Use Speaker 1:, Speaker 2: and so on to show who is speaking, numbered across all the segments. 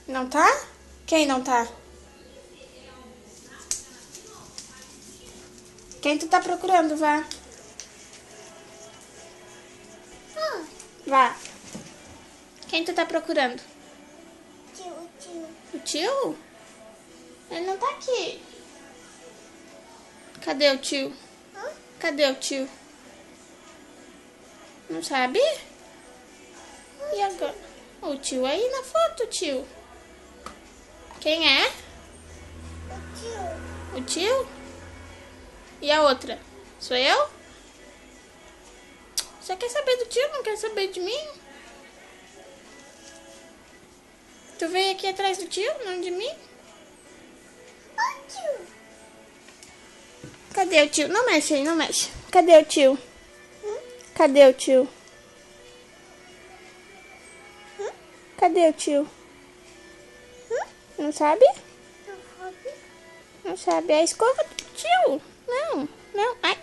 Speaker 1: Não tá? Quem não tá? Quem tu tá procurando, vá? Vá. Quem tu tá procurando? O tio? Ele não tá aqui. Cadê o tio? Cadê o tio? Não sabe? E agora? O tio aí na foto, tio. Quem é? O tio? E a outra? Sou eu? Você quer saber do tio? Não quer saber de mim? Tu veio aqui atrás do tio, não de mim? Cadê o tio? Não mexe aí, não mexe. Cadê o tio? Cadê o tio? Cadê o tio? Não sabe? Não sabe. É a escova do tio. Não, não. Ai.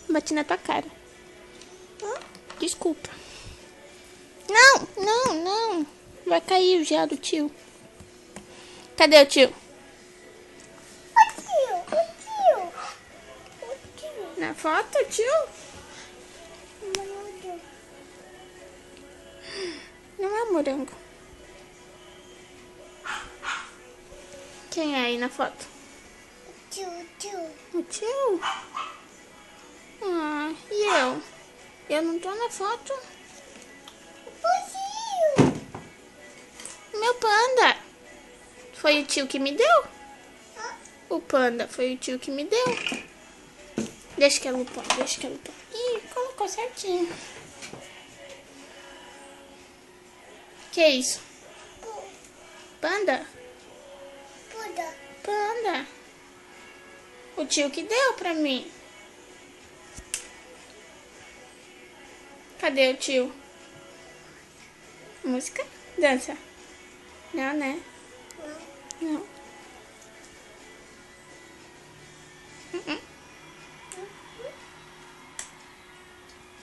Speaker 1: Bati na tua cara. Desculpa. Não, não, não. Vai cair o gel do tio. Cadê o tio? Na foto, tio? Não é morango. Quem é aí na foto? O tio? Ah, e eu? Eu não tô na foto. Meu panda. Foi o tio que me deu? O panda foi o tio que me deu. Deixa que ela põe, deixa que ela põe. Ih, colocou certinho. Que é isso? Panda? Panda. O tio que deu pra mim. Cadê o tio? Música? Dança? Não, né? Não.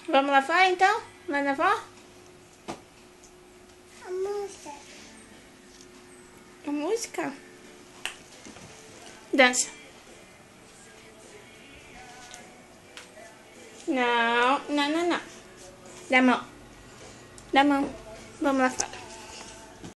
Speaker 1: Vamos lá fora então? Lá na avó? A música? Dança. Não, não, não, não. Dá a mão. Dá a mão. Vamos lá fora.